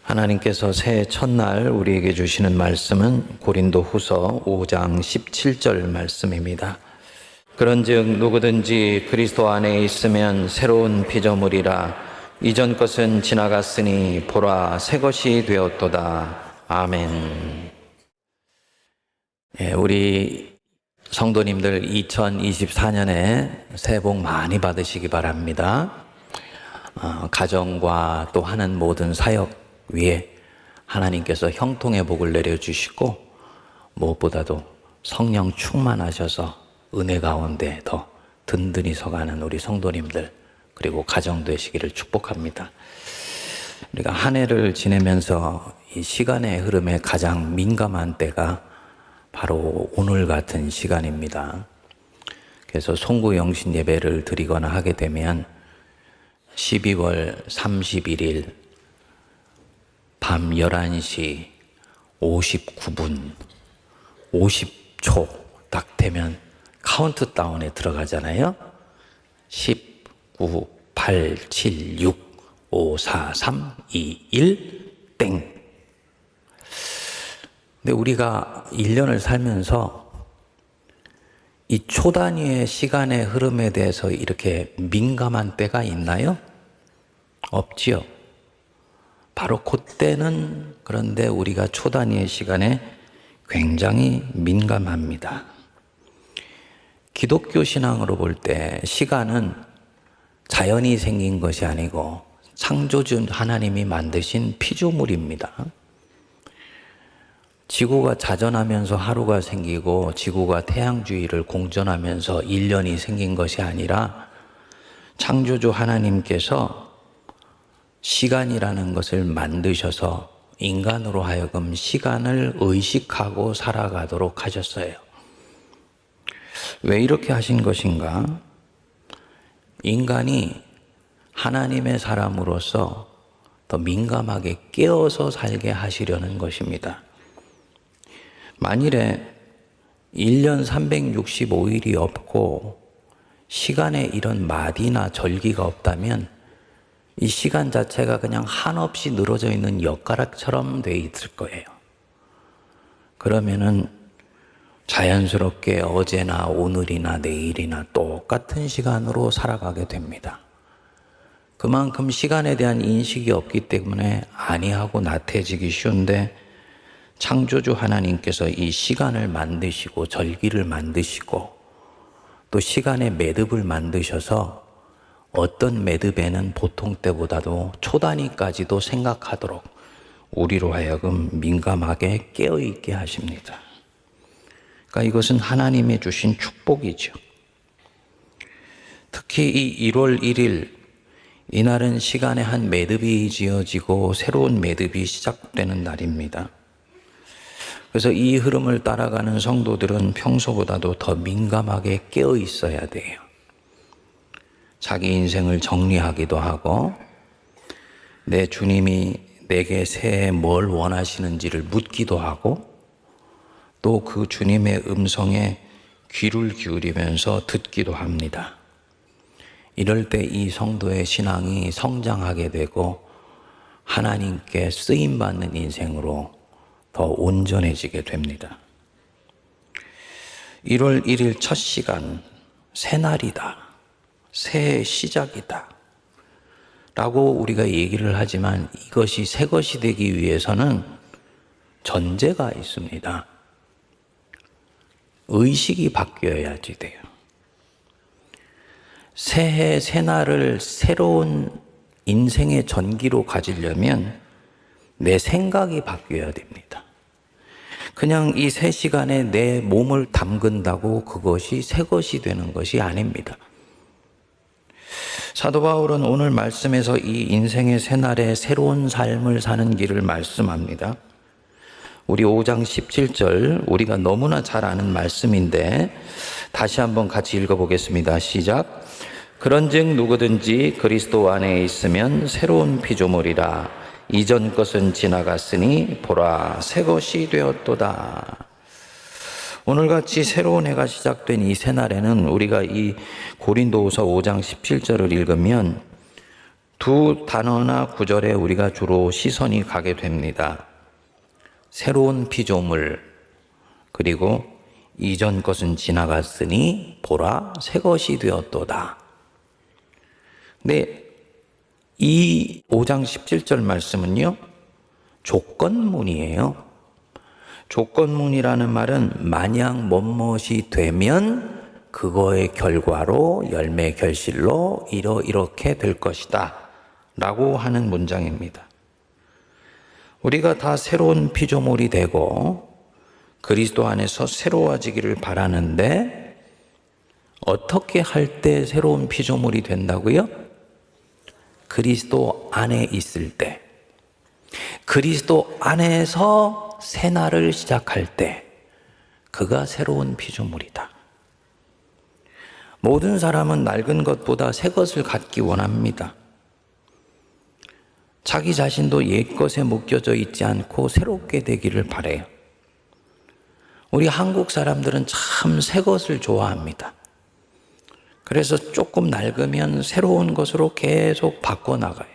하나님께서 새해 첫날 우리에게 주시는 말씀은 고린도후서 5장 17절 말씀입니다. 그런즉 누구든지 그리스도 안에 있으면 새로운 피조물이라 이전 것은 지나갔으니 보라 새 것이 되었도다. 아멘. 우리 성도님들 2024년에 새해 복 많이 받으시기 바랍니다. 가정과 또 하는 모든 사역 위에 하나님께서 형통의 복을 내려주시고 무엇보다도 성령 충만하셔서 은혜 가운데 더 든든히 서가는 우리 성도님들 그리고 가정 되시기를 축복합니다. 우리가 한 해를 지내면서 이 시간의 흐름에 가장 민감한 때가 바로 오늘 같은 시간입니다. 그래서 송구영신 예배를 드리거나 하게 되면 12월 31일 밤 11시 59분 50초 딱 되면 카운트다운에 들어가잖아요. 10, 9, 8, 7, 6, 5, 4, 3, 2, 1, 땡. 근데 우리가 1년을 살면서 이 초 단위의 시간의 흐름에 대해서 이렇게 민감한 때가 있나요? 없지요. 바로 그때는 그런데 우리가 초 단위의 시간에 굉장히 민감합니다. 기독교 신앙으로 볼 때 시간은 자연이 생긴 것이 아니고 창조주 하나님이 만드신 피조물입니다. 지구가 자전하면서 하루가 생기고 지구가 태양주위를 공전하면서 1년이 생긴 것이 아니라 창조주 하나님께서 시간이라는 것을 만드셔서 인간으로 하여금 시간을 의식하고 살아가도록 하셨어요. 왜 이렇게 하신 것인가? 인간이 하나님의 사람으로서 더 민감하게 깨어서 살게 하시려는 것입니다. 만일에 1년 365일이 없고 시간에 이런 마디나 절기가 없다면 이 시간 자체가 그냥 한없이 늘어져 있는 엿가락처럼 돼 있을 거예요. 그러면은 자연스럽게 어제나 오늘이나 내일이나 똑같은 시간으로 살아가게 됩니다. 그만큼 시간에 대한 인식이 없기 때문에 안이하고 나태해지기 쉬운데 창조주 하나님께서 이 시간을 만드시고 절기를 만드시고 또 시간의 매듭을 만드셔서 어떤 매듭에는 보통 때보다도 초 단위까지도 생각하도록 우리로 하여금 민감하게 깨어있게 하십니다. 그러니까 이것은 하나님이 주신 축복이죠. 특히 이 1월 1일 이날은 시간의 한 매듭이 지어지고 새로운 매듭이 시작되는 날입니다. 그래서 이 흐름을 따라가는 성도들은 평소보다도 더 민감하게 깨어 있어야 돼요. 자기 인생을 정리하기도 하고 내 주님이 내게 새해 뭘 원하시는지를 묻기도 하고 또 그 주님의 음성에 귀를 기울이면서 듣기도 합니다. 이럴 때 이 성도의 신앙이 성장하게 되고 하나님께 쓰임받는 인생으로 더 온전해지게 됩니다. 1월 1일 첫 시간, 새날이다. 새해 시작이다. 라고 우리가 얘기를 하지만 이것이 새 것이 되기 위해서는 전제가 있습니다. 의식이 바뀌어야지 돼요. 새해, 새날을 새로운 인생의 전기로 가지려면 내 생각이 바뀌어야 됩니다. 그냥 이 새 시간에 내 몸을 담근다고 그것이 새 것이 되는 것이 아닙니다. 사도 바울은 오늘 말씀에서 이 인생의 새날에 새로운 삶을 사는 길을 말씀합니다. 우리 5장 17절 우리가 너무나 잘 아는 말씀인데 다시 한번 같이 읽어보겠습니다. 시작. 그런즉 누구든지 그리스도 안에 있으면 새로운 피조물이라 이전 것은 지나갔으니 보라 새 것이 되었도다. 오늘같이 새로운 해가 시작된 이 새날에는 우리가 이 고린도후서 5장 17절을 읽으면 두 단어나 구절에 우리가 주로 시선이 가게 됩니다. 새로운 피조물, 그리고 이전 것은 지나갔으니 보라 새 것이 되었도다. 근데 이 5장 17절 말씀은요, 조건문이에요. 조건문이라는 말은 만약 뭐뭇이 되면 그거의 결과로 열매 결실로 이렇게 될 것이다 라고 하는 문장입니다. 우리가 다 새로운 피조물이 되고 그리스도 안에서 새로워지기를 바라는데 어떻게 할 때 새로운 피조물이 된다고요? 그리스도 안에 있을 때, 그리스도 안에서 새날을 시작할 때 그가 새로운 피조물이다. 모든 사람은 낡은 것보다 새 것을 갖기 원합니다. 자기 자신도 옛 것에 묶여져 있지 않고 새롭게 되기를 바라요. 우리 한국 사람들은 참 새 것을 좋아합니다. 그래서 조금 낡으면 새로운 것으로 계속 바꿔나가요.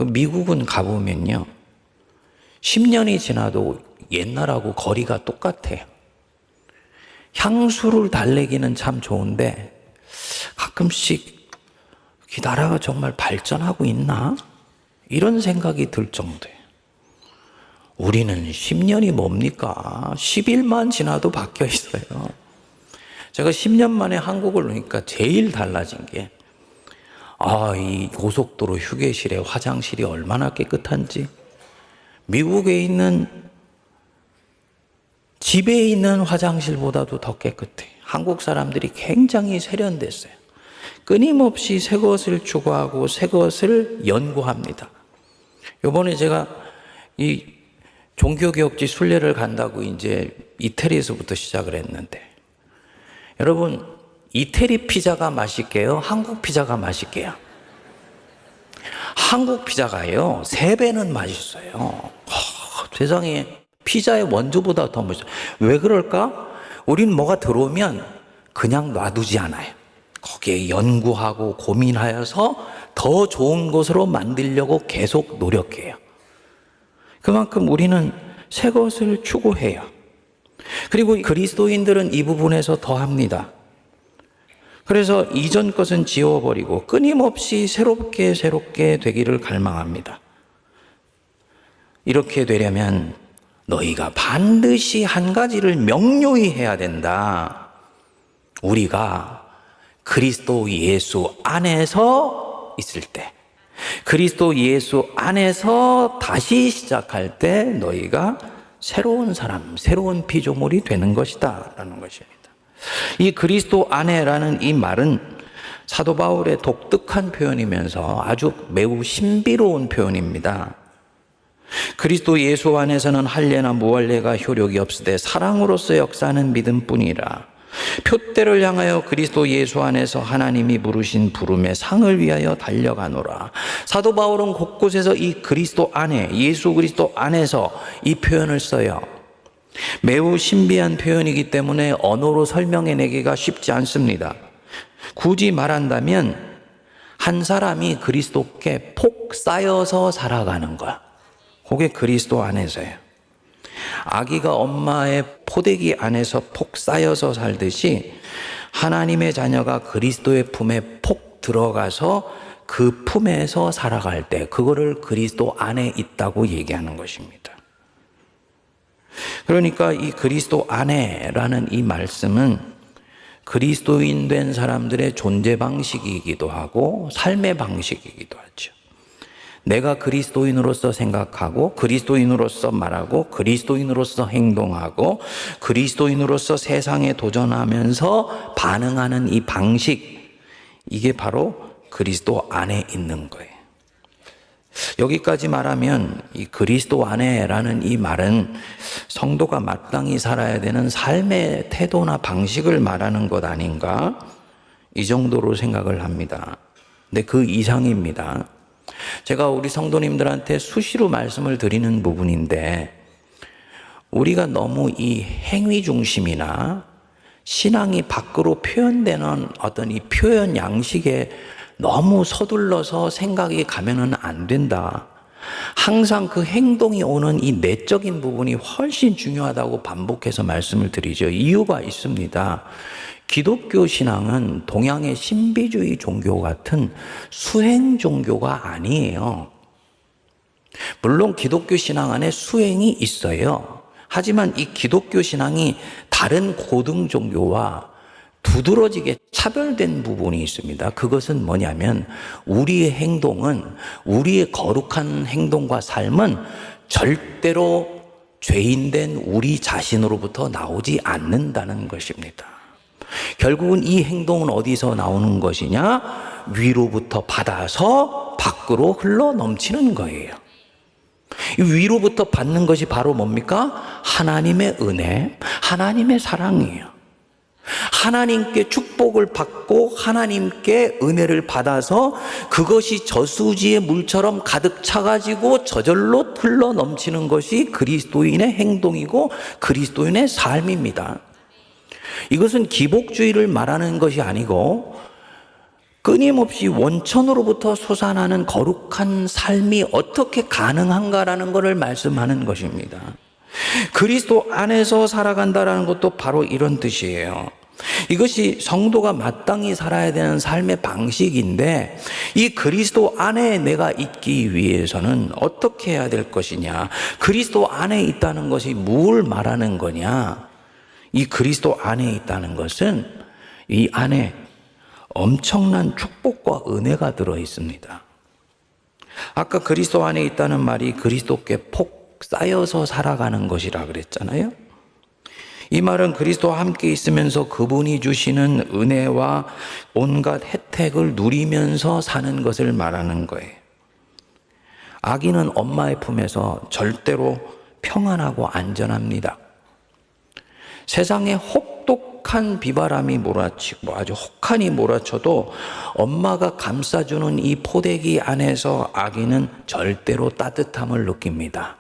미국은 가보면요, 10년이 지나도 옛날하고 거리가 똑같아요. 향수를 달래기는 참 좋은데 가끔씩 이 나라가 정말 발전하고 있나? 이런 생각이 들 정도예요. 우리는 10년이 뭡니까? 10일만 지나도 바뀌어 있어요. 제가 10년 만에 한국을 오니까 제일 달라진 게, 이 고속도로 휴게실에 화장실이 얼마나 깨끗한지, 미국에 있는 집에 있는 화장실보다도 더 깨끗해요. 한국 사람들이 굉장히 세련됐어요. 끊임없이 새 것을 추구하고 새 것을 연구합니다. 이번에 제가 이 종교개혁지 순례를 간다고 이제 이태리에서부터 시작을 했는데, 여러분, 이태리 피자가 맛있게요? 한국 피자가 맛있게요? 한국 피자가요, 3배는 맛있어요. 세상에, 피자의 원조보다 더 맛있어요. 왜 그럴까? 우린 뭐가 들어오면 그냥 놔두지 않아요. 거기에 연구하고 고민하여서 더 좋은 것으로 만들려고 계속 노력해요. 그만큼 우리는 새 것을 추구해요. 그리고 그리스도인들은 이 부분에서 더 합니다. 그래서 이전 것은 지워버리고 끊임없이 새롭게 되기를 갈망합니다. 이렇게 되려면 너희가 반드시 한 가지를 명료히 해야 된다. 우리가 그리스도 예수 안에서 있을 때, 그리스도 예수 안에서 다시 시작할 때 너희가 새로운 사람, 새로운 피조물이 되는 것이다 라는 것입니다. 이 그리스도 안에라는 이 말은 사도 바울의 독특한 표현이면서 아주 매우 신비로운 표현입니다. 그리스도 예수 안에서는 할례나 무할례가 효력이 없으되 사랑으로서 역사하는 믿음뿐이라. 표대를 향하여 그리스도 예수 안에서 하나님이 부르신 부름의 상을 위하여 달려가노라. 사도 바울은 곳곳에서 이 그리스도 안에, 예수 그리스도 안에서 이 표현을 써요. 매우 신비한 표현이기 때문에 언어로 설명해내기가 쉽지 않습니다. 굳이 말한다면 한 사람이 그리스도께 폭 쌓여서 살아가는 거야. 그게 그리스도 안에서예요. 아기가 엄마의 포대기 안에서 폭 쌓여서 살듯이 하나님의 자녀가 그리스도의 품에 폭 들어가서 그 품에서 살아갈 때 그거를 그리스도 안에 있다고 얘기하는 것입니다. 그러니까 이 그리스도 안에라는 이 말씀은 그리스도인 된 사람들의 존재 방식이기도 하고 삶의 방식이기도 하죠. 내가 그리스도인으로서 생각하고 그리스도인으로서 말하고 그리스도인으로서 행동하고 그리스도인으로서 세상에 도전하면서 반응하는 이 방식, 이게 바로 그리스도 안에 있는 거예요. 여기까지 말하면 이 그리스도 안에라는 이 말은 성도가 마땅히 살아야 되는 삶의 태도나 방식을 말하는 것 아닌가? 이 정도로 생각을 합니다. 근데 그 이상입니다. 제가 우리 성도님들한테 수시로 말씀을 드리는 부분인데, 우리가 너무 이 행위 중심이나 신앙이 밖으로 표현되는 어떤 이 표현 양식에 너무 서둘러서 생각이 가면은 안 된다. 항상 그 행동이 오는 이 내적인 부분이 훨씬 중요하다고 반복해서 말씀을 드리죠. 이유가 있습니다. 기독교 신앙은 동양의 신비주의 종교 같은 수행 종교가 아니에요. 물론 기독교 신앙 안에 수행이 있어요. 하지만 이 기독교 신앙이 다른 고등 종교와 두드러지게 차별된 부분이 있습니다. 그것은 뭐냐면 우리의 행동은, 우리의 거룩한 행동과 삶은 절대로 죄인된 우리 자신으로부터 나오지 않는다는 것입니다. 결국은 이 행동은 어디서 나오는 것이냐? 위로부터 받아서 밖으로 흘러 넘치는 거예요. 이 위로부터 받는 것이 바로 뭡니까? 하나님의 은혜, 하나님의 사랑이에요. 하나님께 축복을 받고 하나님께 은혜를 받아서 그것이 저수지의 물처럼 가득 차가지고 저절로 흘러 넘치는 것이 그리스도인의 행동이고 그리스도인의 삶입니다. 이것은 기복주의를 말하는 것이 아니고 끊임없이 원천으로부터 솟아나는 거룩한 삶이 어떻게 가능한가라는 것을 말씀하는 것입니다. 그리스도 안에서 살아간다는 것도 바로 이런 뜻이에요. 이것이 성도가 마땅히 살아야 되는 삶의 방식인데 이 그리스도 안에 내가 있기 위해서는 어떻게 해야 될 것이냐? 그리스도 안에 있다는 것이 뭘 말하는 거냐? 이 그리스도 안에 있다는 것은 이 안에 엄청난 축복과 은혜가 들어 있습니다. 아까 그리스도 안에 있다는 말이 그리스도께 폭 쌓여서 살아가는 것이라 그랬잖아요. 이 말은 그리스도와 함께 있으면서 그분이 주시는 은혜와 온갖 혜택을 누리면서 사는 것을 말하는 거예요. 아기는 엄마의 품에서 절대로 평안하고 안전합니다. 세상에 혹독한 비바람이 몰아치고 아주 혹한이 몰아쳐도 엄마가 감싸주는 이 포대기 안에서 아기는 절대로 따뜻함을 느낍니다.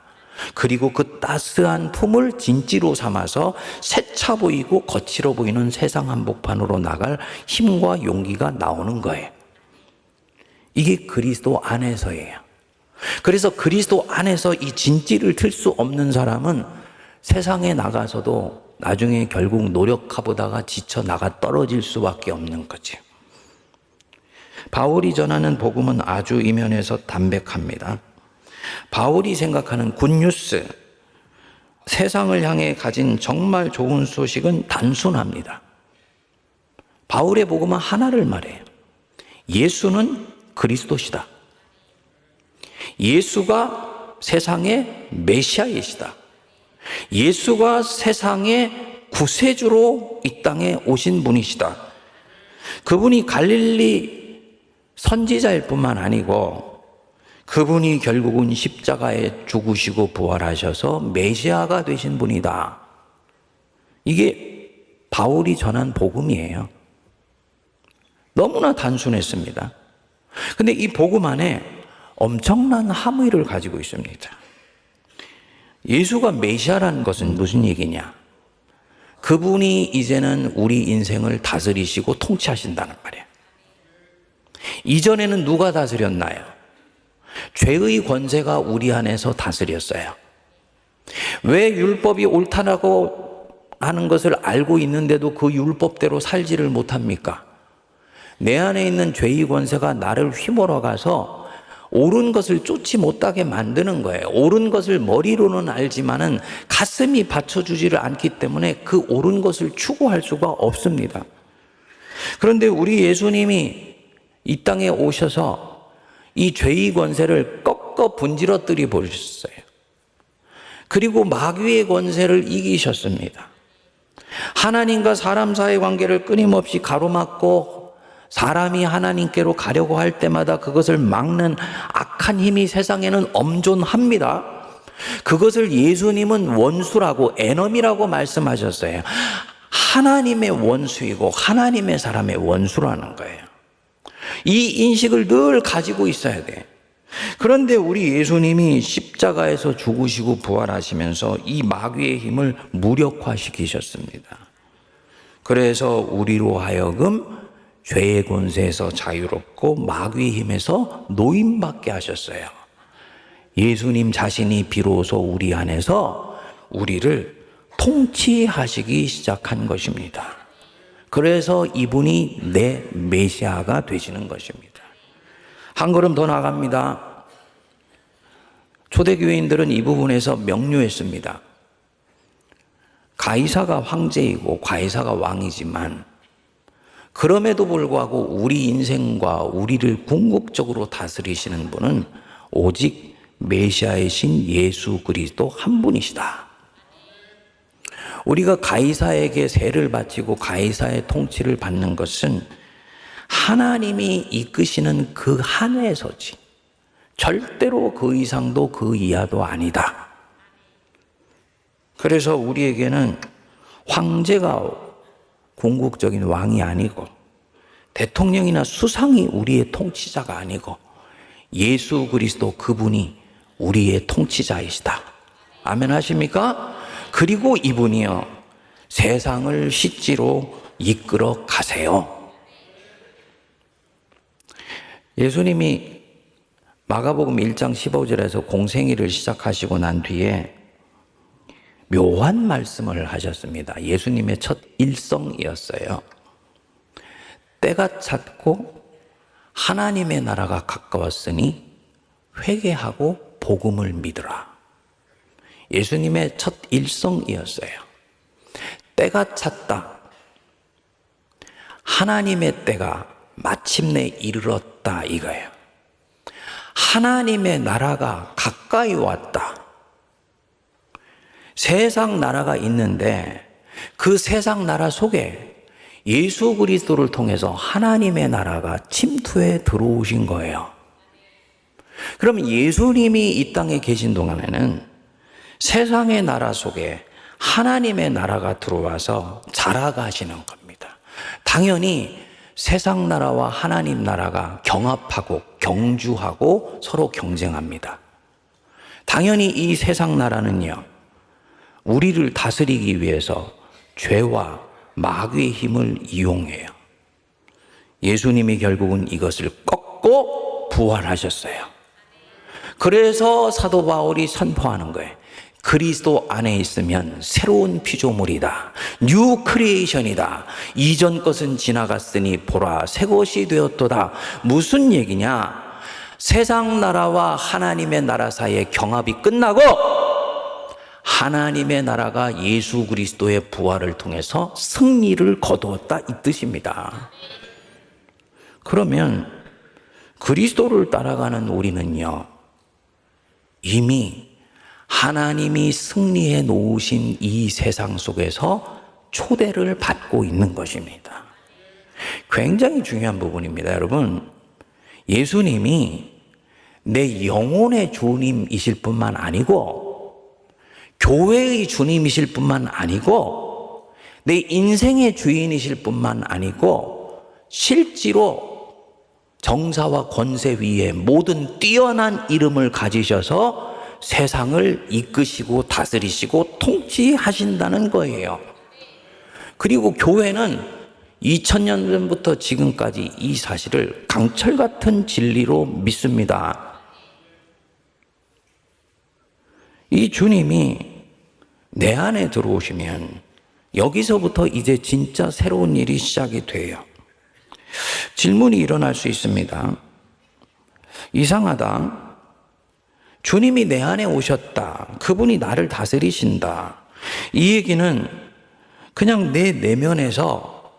그리고 그 따스한 품을 진지로 삼아서 세차 보이고 거칠어 보이는 세상 한복판으로 나갈 힘과 용기가 나오는 거예요. 이게 그리스도 안에서예요. 그래서 그리스도 안에서 이 진지를 틀 수 없는 사람은 세상에 나가서도 나중에 결국 노력하보다가 지쳐 나가 떨어질 수밖에 없는 거죠. 바울이 전하는 복음은 아주 이면에서 담백합니다. 바울이 생각하는 굿뉴스, 세상을 향해 가진 정말 좋은 소식은 단순합니다. 바울의 복음은 하나를 말해요. 예수는 그리스도시다. 예수가 세상의 메시아이시다. 예수가 세상의 구세주로 이 땅에 오신 분이시다. 그분이 갈릴리 선지자일 뿐만 아니고 그분이 결국은 십자가에 죽으시고 부활하셔서 메시아가 되신 분이다. 이게 바울이 전한 복음이에요. 너무나 단순했습니다. 근데 이 복음 안에 엄청난 함의를 가지고 있습니다. 예수가 메시아라는 것은 무슨 얘기냐? 그분이 이제는 우리 인생을 다스리시고 통치하신다는 말이에요. 이전에는 누가 다스렸나요? 죄의 권세가 우리 안에서 다스렸어요. 왜 율법이 옳다라고 하는 것을 알고 있는데도 그 율법대로 살지를 못합니까? 내 안에 있는 죄의 권세가 나를 휘몰아가서 옳은 것을 쫓지 못하게 만드는 거예요. 옳은 것을 머리로는 알지만은 가슴이 받쳐주지를 않기 때문에 그 옳은 것을 추구할 수가 없습니다. 그런데 우리 예수님이 이 땅에 오셔서 이 죄의 권세를 꺾어 분지러뜨려 버리셨어요. 그리고 마귀의 권세를 이기셨습니다. 하나님과 사람 사이의 관계를 끊임없이 가로막고 사람이 하나님께로 가려고 할 때마다 그것을 막는 악한 힘이 세상에는 엄존합니다. 그것을 예수님은 원수라고, 에너미라고 말씀하셨어요. 하나님의 원수이고 하나님의 사람의 원수라는 거예요. 이 인식을 늘 가지고 있어야 돼. 그런데 우리 예수님이 십자가에서 죽으시고 부활하시면서 이 마귀의 힘을 무력화시키셨습니다. 그래서 우리로 하여금 죄의 권세에서 자유롭고 마귀의 힘에서 노임받게 하셨어요. 예수님 자신이 비로소 우리 안에서 우리를 통치하시기 시작한 것입니다. 그래서 이분이 내 메시아가 되시는 것입니다. 한 걸음 더 나갑니다. 초대교인들은 이 부분에서 명료했습니다. 가이사가 황제이고 가이사가 왕이지만 그럼에도 불구하고 우리 인생과 우리를 궁극적으로 다스리시는 분은 오직 메시아이신 예수 그리스도 한 분이시다. 우리가 가이사에게 세를 바치고 가이사의 통치를 받는 것은 하나님이 이끄시는 그 한에서지 절대로 그 이상도 그 이하도 아니다. 그래서 우리에게는 황제가 궁극적인 왕이 아니고 대통령이나 수상이 우리의 통치자가 아니고 예수 그리스도 그분이 우리의 통치자이시다. 아멘 하십니까? 그리고 이분이요 세상을 실제로 이끌어 가세요. 예수님이 마가복음 1장 15절에서 공생애를 시작하시고 난 뒤에 묘한 말씀을 하셨습니다. 예수님의 첫 일성이었어요. 때가 찼고 하나님의 나라가 가까웠으니 회개하고 복음을 믿으라. 예수님의 첫 일성이었어요. 때가 찼다. 하나님의 때가 마침내 이르렀다 이거예요. 하나님의 나라가 가까이 왔다. 세상 나라가 있는데 그 세상 나라 속에 예수 그리스도를 통해서 하나님의 나라가 침투해 들어오신 거예요. 그럼 예수님이 이 땅에 계신 동안에는 세상의 나라 속에 하나님의 나라가 들어와서 자라가시는 겁니다. 당연히 세상 나라와 하나님 나라가 경합하고 경주하고 서로 경쟁합니다. 당연히 이 세상 나라는요, 우리를 다스리기 위해서 죄와 마귀의 힘을 이용해요. 예수님이 결국은 이것을 꺾고 부활하셨어요. 그래서 사도 바울이 선포하는 거예요. 그리스도 안에 있으면 새로운 피조물이다. 뉴 크리에이션이다. 이전 것은 지나갔으니 보라 새 것이 되었도다. 무슨 얘기냐? 세상 나라와 하나님의 나라 사이의 경합이 끝나고 하나님의 나라가 예수 그리스도의 부활을 통해서 승리를 거두었다 이 뜻입니다. 그러면 그리스도를 따라가는 우리는요, 이미 하나님이 승리해 놓으신 이 세상 속에서 초대를 받고 있는 것입니다. 굉장히 중요한 부분입니다. 여러분, 예수님이 내 영혼의 주님이실 뿐만 아니고 교회의 주님이실 뿐만 아니고 내 인생의 주인이실 뿐만 아니고 실제로 정사와 권세 위에 모든 뛰어난 이름을 가지셔서 세상을 이끄시고 다스리시고 통치하신다는 거예요. 그리고 교회는 2000년 전부터 지금까지 이 사실을 강철 같은 진리로 믿습니다. 이 주님이 내 안에 들어오시면 여기서부터 이제 진짜 새로운 일이 시작이 돼요. 질문이 일어날 수 있습니다. 이상하다. 주님이 내 안에 오셨다. 그분이 나를 다스리신다. 이 얘기는 그냥 내 내면에서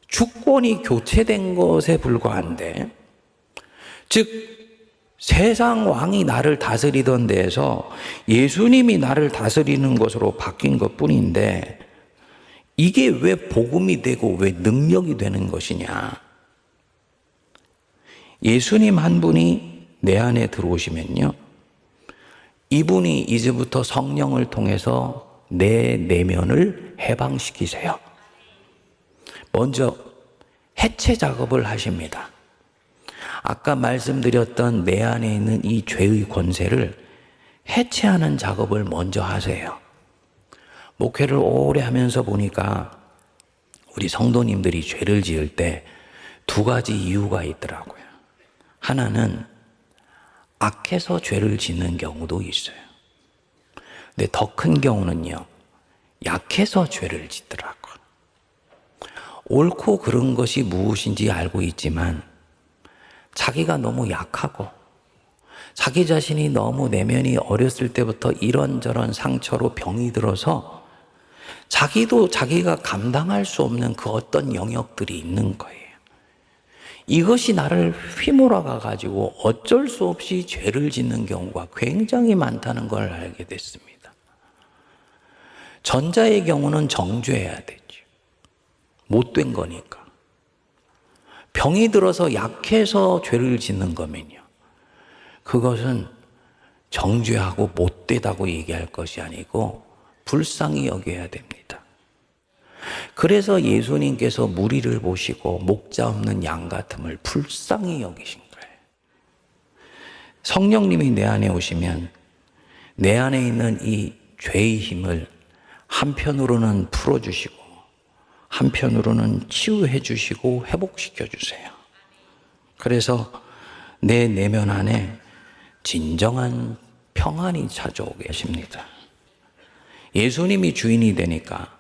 주권이 교체된 것에 불과한데, 즉 세상 왕이 나를 다스리던 데에서 예수님이 나를 다스리는 것으로 바뀐 것뿐인데 이게 왜 복음이 되고 왜 능력이 되는 것이냐? 예수님 한 분이 내 안에 들어오시면요, 이분이 이제부터 성령을 통해서 내 내면을 해방시키세요. 먼저 해체 작업을 하십니다. 아까 말씀드렸던 내 안에 있는 이 죄의 권세를 해체하는 작업을 먼저 하세요. 목회를 오래 하면서 보니까 우리 성도님들이 죄를 지을 때 두 가지 이유가 있더라고요. 하나는 악해서 죄를 짓는 경우도 있어요. 근데 더 큰 경우는요, 약해서 죄를 짓더라고요. 옳고 그른 것이 무엇인지 알고 있지만 자기가 너무 약하고 자기 자신이 너무 내면이 어렸을 때부터 이런저런 상처로 병이 들어서 자기도 자기가 감당할 수 없는 그 어떤 영역들이 있는 거예요. 이것이 나를 휘몰아가 가지고 어쩔 수 없이 죄를 짓는 경우가 굉장히 많다는 걸 알게 됐습니다. 전자의 경우는 정죄해야 되죠. 못된 거니까. 병이 들어서 약해서 죄를 짓는 거면요, 그것은 정죄하고 못되다고 얘기할 것이 아니고 불쌍히 여겨야 됩니다. 그래서 예수님께서 무리를 보시고 목자 없는 양 같음을 불쌍히 여기신 거예요. 성령님이 내 안에 오시면 내 안에 있는 이 죄의 힘을 한편으로는 풀어주시고 한편으로는 치유해 주시고 회복시켜 주세요. 그래서 내 내면 안에 진정한 평안이 찾아오게 하십니다. 예수님이 주인이 되니까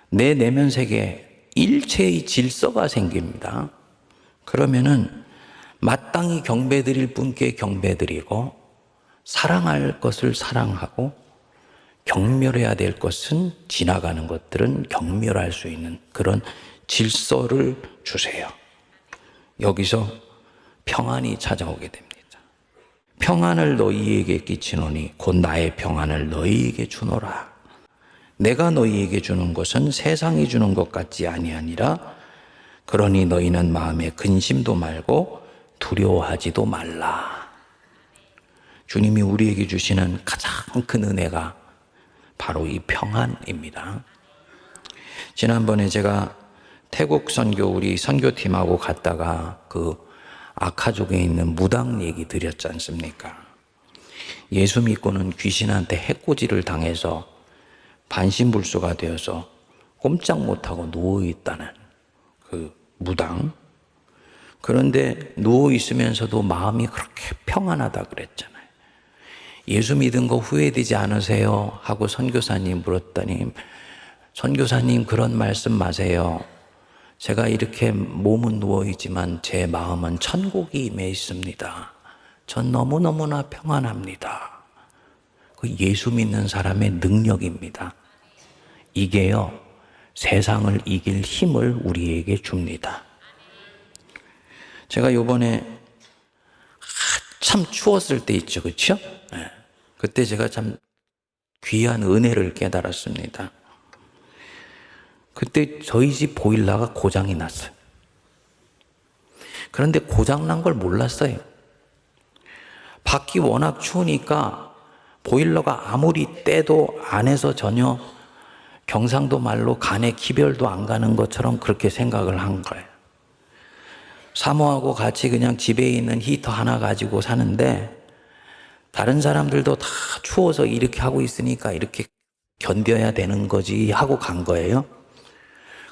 내 내면 세계에 일체의 질서가 생깁니다. 그러면은 마땅히 경배드릴 분께 경배드리고 사랑할 것을 사랑하고 경멸해야 될 것은, 지나가는 것들은 경멸할 수 있는 그런 질서를 주세요. 여기서 평안이 찾아오게 됩니다. 평안을 너희에게 끼치노니 곧 나의 평안을 너희에게 주노라. 내가 너희에게 주는 것은 세상이 주는 것 같지 아니하니라. 그러니 너희는 마음에 근심도 말고 두려워하지도 말라. 주님이 우리에게 주시는 가장 큰 은혜가 바로 이 평안입니다. 지난번에 제가 태국 선교, 우리 선교팀하고 갔다가 그 아카족에 있는 무당 얘기 드렸지 않습니까? 예수 믿고는 귀신한테 해코지를 당해서 반신불수가 되어서 꼼짝 못하고 누워있다는 그 무당. 그런데 누워있으면서도 마음이 그렇게 평안하다 그랬잖아요. 예수 믿은 거 후회되지 않으세요? 하고 선교사님 물었더니, 선교사님 그런 말씀 마세요. 제가 이렇게 몸은 누워있지만 제 마음은 천국이 임해 있습니다. 전 너무너무나 평안합니다. 그 예수 믿는 사람의 능력입니다. 이게요, 세상을 이길 힘을 우리에게 줍니다. 제가 요번에 참 추웠을 때 있죠, 그렇죠? 네. 그때 제가 참 귀한 은혜를 깨달았습니다. 그때 저희 집 보일러가 고장이 났어요. 그런데 고장난 걸 몰랐어요. 밖이 워낙 추우니까 보일러가 아무리 떼도 안에서 전혀 경상도 말로 간에 기별도 안 가는 것처럼 그렇게 생각을 한 거예요. 사모하고 같이 그냥 집에 있는 히터 하나 가지고 사는데 다른 사람들도 다 추워서 이렇게 하고 있으니까 이렇게 견뎌야 되는 거지 하고 간 거예요.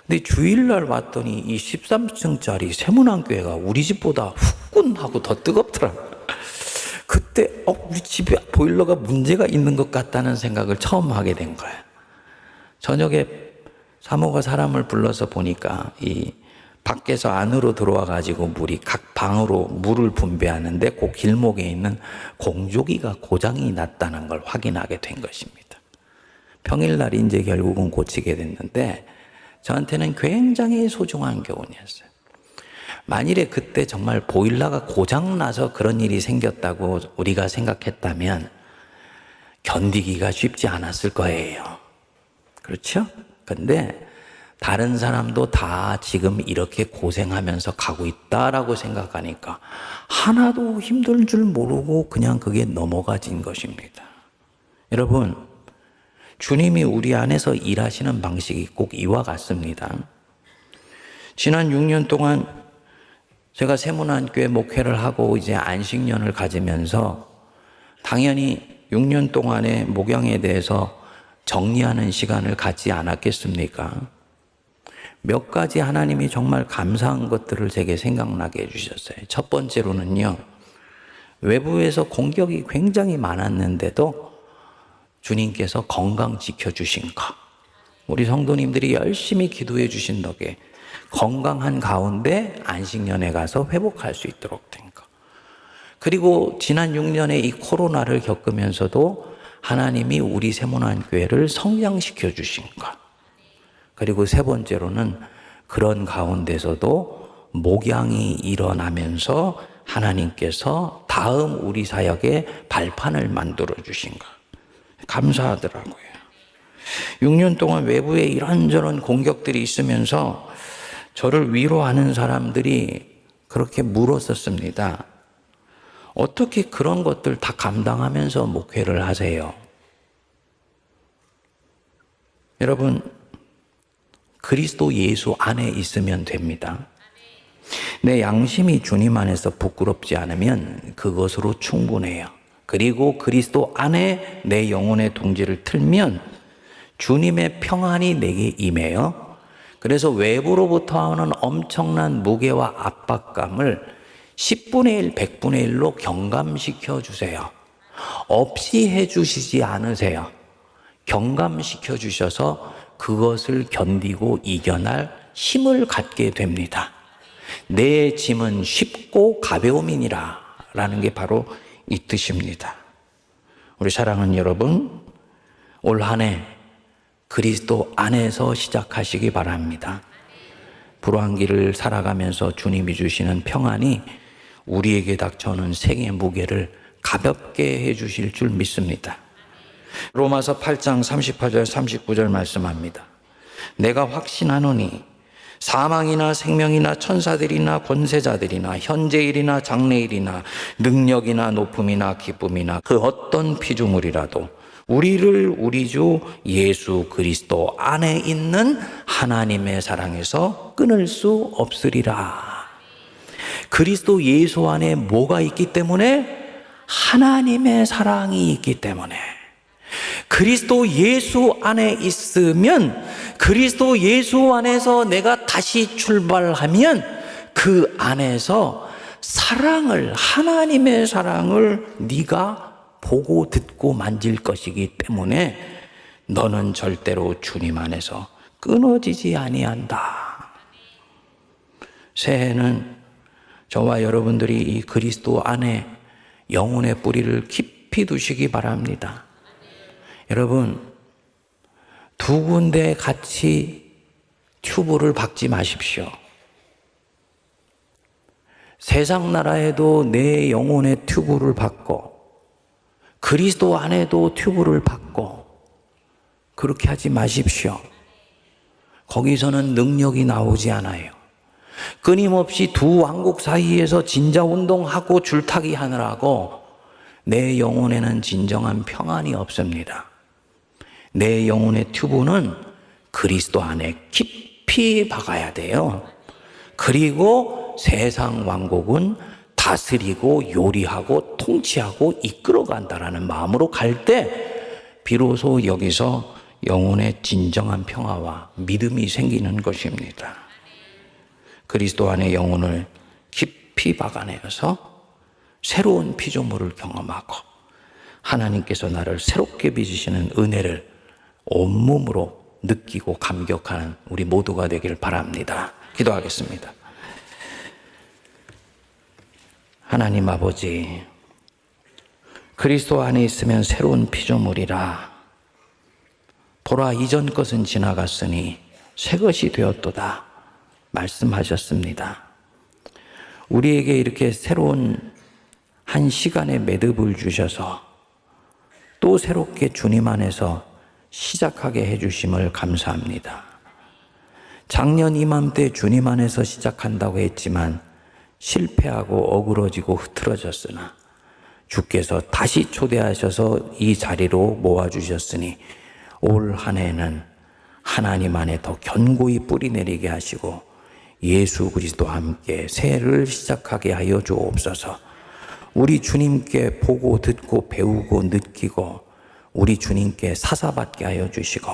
근데 주일날 왔더니 이 13층짜리 세문안교회가 우리 집보다 후끈하고 더 뜨겁더라고요. 그때 우리 집에 보일러가 문제가 있는 것 같다는 생각을 처음 하게 된 거예요. 저녁에 사모가 사람을 불러서 보니까 이 밖에서 안으로 들어와 가지고 물이 각 방으로 물을 분배하는데 그 길목에 있는 공조기가 고장이 났다는 걸 확인하게 된 것입니다. 평일날 이제 결국은 고치게 됐는데 저한테는 굉장히 소중한 교훈이었어요. 만일에 그때 정말 보일러가 고장나서 그런 일이 생겼다고 우리가 생각했다면 견디기가 쉽지 않았을 거예요. 그렇죠? 근데 다른 사람도 다 지금 이렇게 고생하면서 가고 있다라고 생각하니까 하나도 힘들 줄 모르고 그냥 그게 넘어가진 것입니다. 여러분, 주님이 우리 안에서 일하시는 방식이 꼭 이와 같습니다. 지난 6년 동안 제가 세문안교회 목회를 하고 이제 안식년을 가지면서 당연히 6년 동안의 목양에 대해서 정리하는 시간을 갖지 않았겠습니까? 몇 가지 하나님이 정말 감사한 것들을 제게 생각나게 해주셨어요. 첫 번째로는요, 외부에서 공격이 굉장히 많았는데도 주님께서 건강 지켜주신 것. 우리 성도님들이 열심히 기도해 주신 덕에 건강한 가운데 안식년에 가서 회복할 수 있도록 된 것. 그리고 지난 6년에 이 코로나를 겪으면서도 하나님이 우리 세문안교회를 성장시켜 주신 것. 그리고 세 번째로는 그런 가운데서도 목양이 일어나면서 하나님께서 다음 우리 사역의 발판을 만들어 주신 것. 감사하더라고요. 6년 동안 외부에 이런저런 공격들이 있으면서 저를 위로하는 사람들이 그렇게 물었었습니다. 어떻게 그런 것들 다 감당하면서 목회를 하세요? 여러분, 그리스도 예수 안에 있으면 됩니다. 내 양심이 주님 안에서 부끄럽지 않으면 그것으로 충분해요. 그리고 그리스도 안에 내 영혼의 둥지를 틀면 주님의 평안이 내게 임해요. 그래서 외부로부터 오는 엄청난 무게와 압박감을 10분의 1, 100분의 1로 경감시켜 주세요. 없이 해주시지 않으세요. 경감시켜 주셔서 그것을 견디고 이겨낼 힘을 갖게 됩니다. 내 짐은 쉽고 가벼움이니라 라는 게 바로 이 뜻입니다. 우리 사랑하는 여러분, 올 한 해 그리스도 안에서 시작하시기 바랍니다. 불황 길을 살아가면서 주님이 주시는 평안이 우리에게 닥쳐오는 생의 무게를 가볍게 해주실 줄 믿습니다. 로마서 8장 38절 39절 말씀합니다. 내가 확신하노니 사망이나 생명이나 천사들이나 권세자들이나 현재일이나 장래일이나 능력이나 높음이나 기쁨이나 그 어떤 피조물이라도 우리를 우리 주 예수 그리스도 안에 있는 하나님의 사랑에서 끊을 수 없으리라. 그리스도 예수 안에 뭐가 있기 때문에? 하나님의 사랑이 있기 때문에. 그리스도 예수 안에 있으면, 그리스도 예수 안에서 내가 다시 출발하면 그 안에서 사랑을, 하나님의 사랑을 네가 보고 듣고 만질 것이기 때문에 너는 절대로 주님 안에서 끊어지지 아니한다. 새해는 저와 여러분들이 이 그리스도 안에 영혼의 뿌리를 깊이 두시기 바랍니다. 여러분, 두 군데 같이 튜브를 박지 마십시오. 세상 나라에도 내 영혼의 튜브를 박고 그리스도 안에도 튜브를 박고 그렇게 하지 마십시오. 거기서는 능력이 나오지 않아요. 끊임없이 두 왕국 사이에서 진자운동하고 줄타기 하느라고 내 영혼에는 진정한 평안이 없습니다. 내 영혼의 튜브는 그리스도 안에 깊이 박아야 돼요. 그리고 세상 왕국은 다스리고 요리하고 통치하고 이끌어간다라는 마음으로 갈 때 비로소 여기서 영혼의 진정한 평화와 믿음이 생기는 것입니다. 그리스도 안에 영혼을 깊이 박아내어서 새로운 피조물을 경험하고 하나님께서 나를 새롭게 빚으시는 은혜를 온몸으로 느끼고 감격하는 우리 모두가 되길 바랍니다. 기도하겠습니다. 하나님 아버지, 그리스도 안에 있으면 새로운 피조물이라. 보라, 이전 것은 지나갔으니 새 것이 되었도다 말씀하셨습니다. 우리에게 이렇게 새로운 한 시간의 매듭을 주셔서 또 새롭게 주님 안에서 시작하게 해주심을 감사합니다. 작년 이맘때 주님 안에서 시작한다고 했지만 실패하고 어그러지고 흐트러졌으나 주께서 다시 초대하셔서 이 자리로 모아주셨으니 올 한 해는 하나님 안에 더 견고히 뿌리내리게 하시고 예수 그리스도와 함께 새해를 시작하게 하여 주옵소서. 우리 주님께 보고 듣고 배우고 느끼고 우리 주님께 사사받게 하여 주시고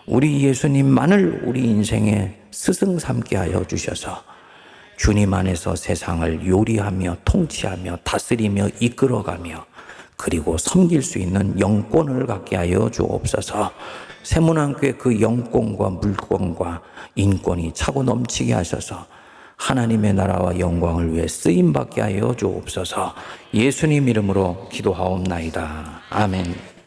우리 예수님만을 우리 인생의 스승 삼게 하여 주셔서 주님 안에서 세상을 요리하며 통치하며 다스리며 이끌어가며 그리고 섬길 수 있는 영권을 갖게 하여 주옵소서. 세문안교회 그 영권과 물권과 인권이 차고 넘치게 하셔서 하나님의 나라와 영광을 위해 쓰임받게 하여 주옵소서. 예수님 이름으로 기도하옵나이다. 아멘.